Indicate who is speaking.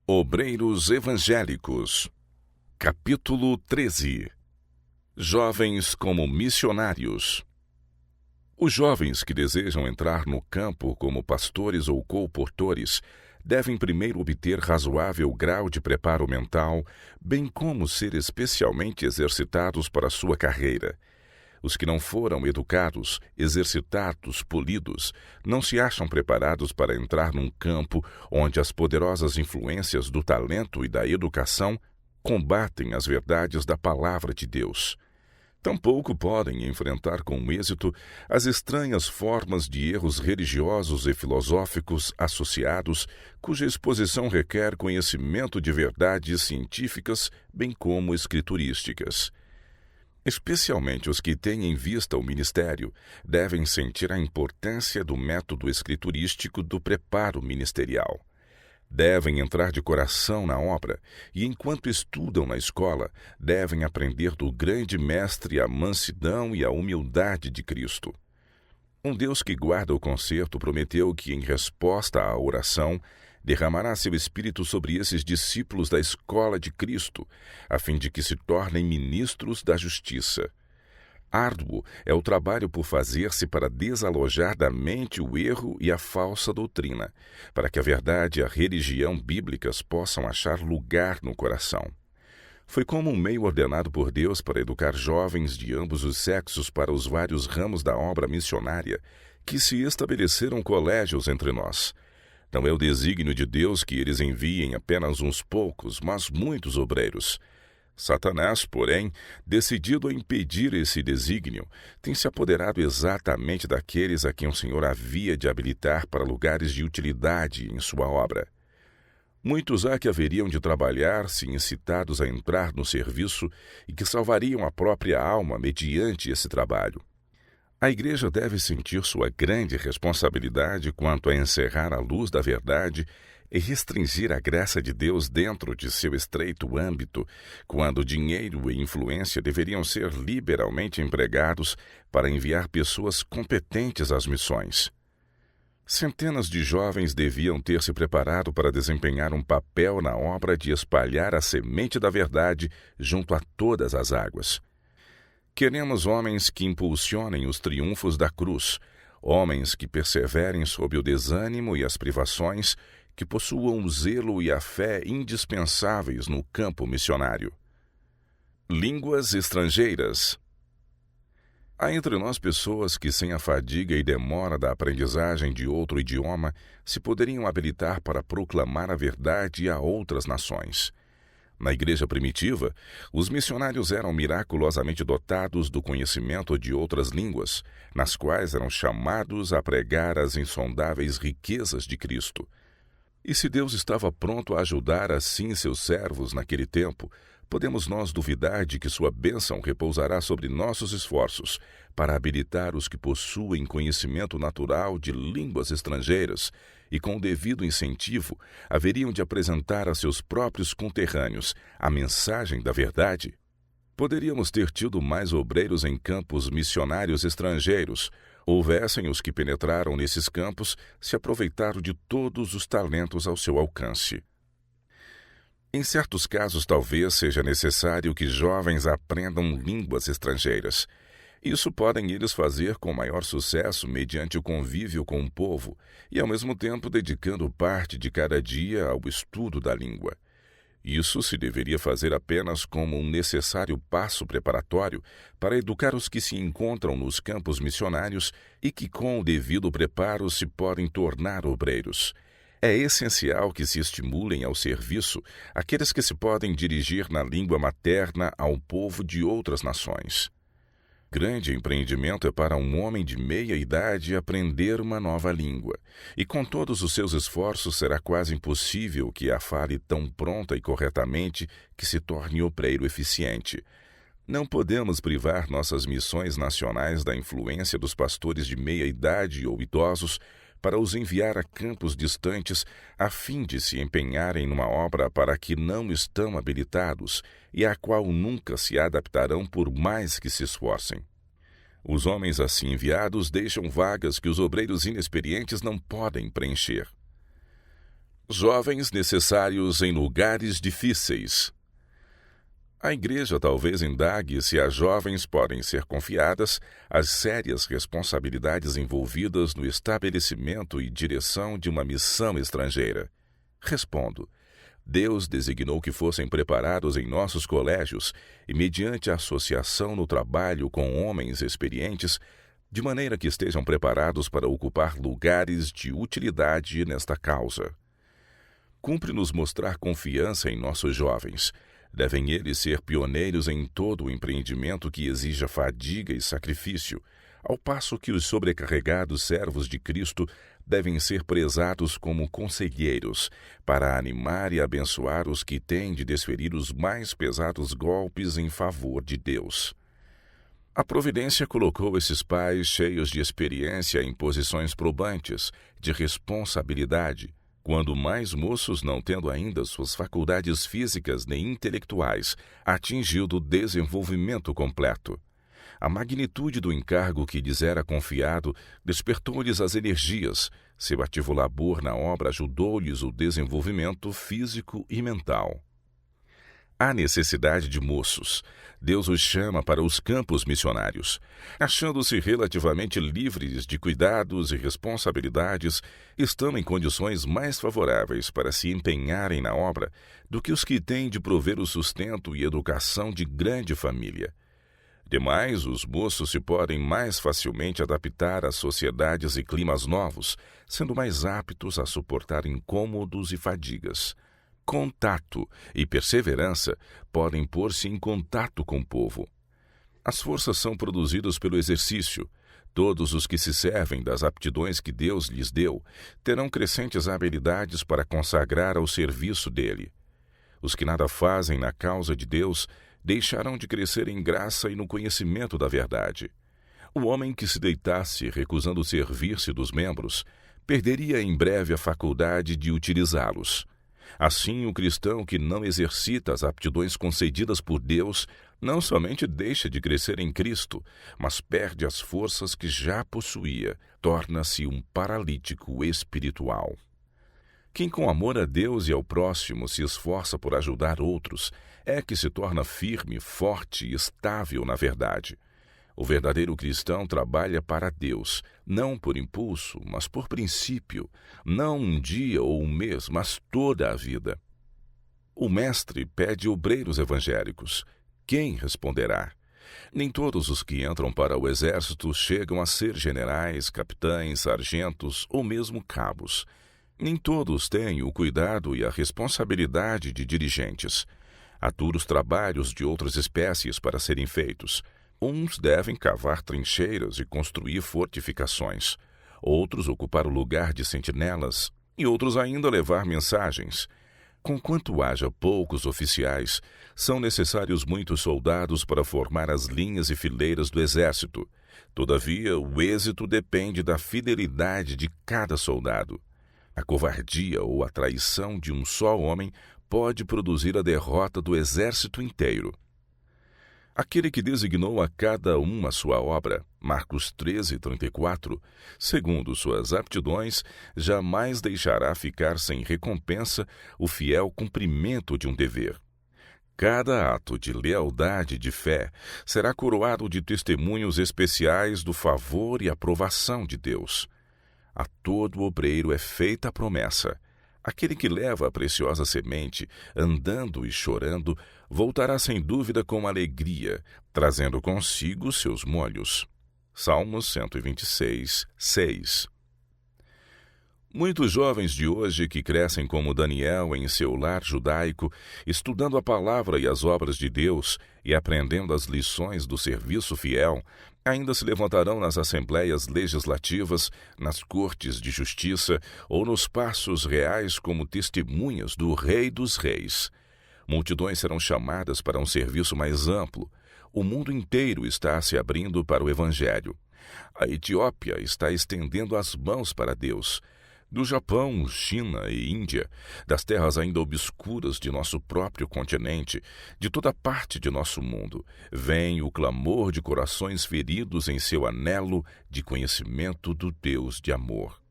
Speaker 1: Obreiros Evangélicos. Capítulo 13. Jovens como missionários. Os jovens que desejam entrar no campo como pastores ou colportores devem primeiro obter razoável grau de preparo mental, bem como ser especialmente exercitados para sua carreira. Os que não foram educados, exercitados, polidos, não se acham preparados para entrar num campo onde as poderosas influências do talento e da educação combatem as verdades da palavra de Deus. Tampouco podem enfrentar com êxito as estranhas formas de erros religiosos e filosóficos associados, cuja exposição requer conhecimento de verdades científicas, bem como escriturísticas. Especialmente os que têm em vista o ministério devem sentir a importância do método escriturístico do preparo ministerial. Devem entrar de coração na obra e, enquanto estudam na escola, devem aprender do grande mestre a mansidão e a humildade de Cristo. Um Deus que guarda o concerto prometeu que, em resposta à oração, derramará seu Espírito sobre esses discípulos da escola de Cristo, a fim de que se tornem ministros da justiça. Árduo é o trabalho por fazer-se para desalojar da mente o erro e a falsa doutrina, para que a verdade e a religião bíblicas possam achar lugar no coração. Foi como um meio ordenado por Deus para educar jovens de ambos os sexos para os vários ramos da obra missionária que se estabeleceram colégios entre nós. Não é o desígnio de Deus que eles enviem apenas uns poucos, mas muitos obreiros. Satanás, porém, decidido a impedir esse desígnio, tem se apoderado exatamente daqueles a quem o Senhor havia de habilitar para lugares de utilidade em sua obra. Muitos há que haveriam de trabalhar se incitados a entrar no serviço e que salvariam a própria alma mediante esse trabalho. A Igreja deve sentir sua grande responsabilidade quanto a encerrar a luz da verdade e restringir a graça de Deus dentro de seu estreito âmbito, quando dinheiro e influência deveriam ser liberalmente empregados para enviar pessoas competentes às missões. Centenas de jovens deviam ter se preparado para desempenhar um papel na obra de espalhar a semente da verdade junto a todas as águas. Queremos homens que impulsionem os triunfos da cruz, homens que perseverem sob o desânimo e as privações, que possuam o zelo e a fé indispensáveis no campo missionário. Línguas estrangeiras. Há entre nós pessoas que, sem a fadiga e demora da aprendizagem de outro idioma, se poderiam habilitar para proclamar a verdade a outras nações. Na igreja primitiva, os missionários eram miraculosamente dotados do conhecimento de outras línguas, nas quais eram chamados a pregar as insondáveis riquezas de Cristo. E se Deus estava pronto a ajudar assim seus servos naquele tempo, podemos nós duvidar de que sua bênção repousará sobre nossos esforços para habilitar os que possuem conhecimento natural de línguas estrangeiras e, com o devido incentivo, haveriam de apresentar a seus próprios conterrâneos a mensagem da verdade? Poderíamos ter tido mais obreiros em campos missionários estrangeiros, houvessem os que penetraram nesses campos se aproveitaram de todos os talentos ao seu alcance. Em certos casos, talvez seja necessário que jovens aprendam línguas estrangeiras. Isso podem eles fazer com maior sucesso mediante o convívio com o povo e, ao mesmo tempo, dedicando parte de cada dia ao estudo da língua. Isso se deveria fazer apenas como um necessário passo preparatório para educar os que se encontram nos campos missionários e que, com o devido preparo, se podem tornar obreiros. É essencial que se estimulem ao serviço aqueles que se podem dirigir na língua materna ao povo de outras nações. Grande empreendimento é para um homem de meia idade aprender uma nova língua, e com todos os seus esforços será quase impossível que a fale tão pronta e corretamente que se torne obreiro eficiente. Não podemos privar nossas missões nacionais da influência dos pastores de meia idade ou idosos para os enviar a campos distantes a fim de se empenharem numa obra para que não estão habilitados e à qual nunca se adaptarão por mais que se esforcem. Os homens assim enviados deixam vagas que os obreiros inexperientes não podem preencher. Jovens necessários em lugares difíceis. A igreja talvez indague se as jovens podem ser confiadas as sérias responsabilidades envolvidas no estabelecimento e direção de uma missão estrangeira. Respondo: Deus designou que fossem preparados em nossos colégios e mediante a associação no trabalho com homens experientes, de maneira que estejam preparados para ocupar lugares de utilidade nesta causa. Cumpre-nos mostrar confiança em nossos jovens. Devem eles ser pioneiros em todo o empreendimento que exija fadiga e sacrifício, ao passo que os sobrecarregados servos de Cristo devem ser prezados como conselheiros, para animar e abençoar os que têm de desferir os mais pesados golpes em favor de Deus. A providência colocou esses pais cheios de experiência em posições probantes, de responsabilidade, quando mais moços, não tendo ainda suas faculdades físicas nem intelectuais atingido o desenvolvimento completo. A magnitude do encargo que lhes era confiado despertou-lhes as energias. Seu ativo labor na obra ajudou-lhes o desenvolvimento físico e mental. Há necessidade de moços. Deus os chama para os campos missionários. Achando-se relativamente livres de cuidados e responsabilidades, estão em condições mais favoráveis para se empenharem na obra do que os que têm de prover o sustento e educação de grande família. Demais, os moços se podem mais facilmente adaptar às sociedades e climas novos, sendo mais aptos a suportar incômodos e fadigas. Contato e perseverança podem pôr-se em contato com o povo. As forças são produzidas pelo exercício. Todos os que se servem das aptidões que Deus lhes deu terão crescentes habilidades para consagrar ao serviço dele. Os que nada fazem na causa de Deus deixarão de crescer em graça e no conhecimento da verdade. O homem que se deitasse recusando servir-se dos membros perderia em breve a faculdade de utilizá-los. Assim, o cristão que não exercita as aptidões concedidas por Deus não somente deixa de crescer em Cristo, mas perde as forças que já possuía, torna-se um paralítico espiritual. Quem com amor a Deus e ao próximo se esforça por ajudar outros é que se torna firme, forte e estável na verdade. O verdadeiro cristão trabalha para Deus, não por impulso, mas por princípio, não um dia ou um mês, mas toda a vida. O mestre pede obreiros evangélicos. Quem responderá? Nem todos os que entram para o exército chegam a ser generais, capitães, sargentos ou mesmo cabos. Nem todos têm o cuidado e a responsabilidade de dirigentes. Há duros trabalhos de outras espécies para serem feitos. Uns devem cavar trincheiras e construir fortificações, outros ocupar o lugar de sentinelas e outros ainda levar mensagens. Conquanto haja poucos oficiais, são necessários muitos soldados para formar as linhas e fileiras do exército. Todavia, o êxito depende da fidelidade de cada soldado. A covardia ou a traição de um só homem pode produzir a derrota do exército inteiro. Aquele que designou a cada um a sua obra, Marcos 13:34, segundo suas aptidões, jamais deixará ficar sem recompensa o fiel cumprimento de um dever. Cada ato de lealdade e de fé será coroado de testemunhos especiais do favor e aprovação de Deus. A todo obreiro é feita a promessa: aquele que leva a preciosa semente, andando e chorando, voltará sem dúvida com alegria, trazendo consigo seus molhos. Salmos 126, 6. Muitos jovens de hoje que crescem como Daniel em seu lar judaico, estudando a palavra e as obras de Deus e aprendendo as lições do serviço fiel, ainda se levantarão nas assembleias legislativas, nas cortes de justiça ou nos passos reais como testemunhas do Rei dos Reis. Multidões serão chamadas para um serviço mais amplo. O mundo inteiro está se abrindo para o Evangelho. A Etiópia está estendendo as mãos para Deus. Do Japão, China e Índia, das terras ainda obscuras de nosso próprio continente, de toda parte de nosso mundo, vem o clamor de corações feridos em seu anelo de conhecimento do Deus de amor.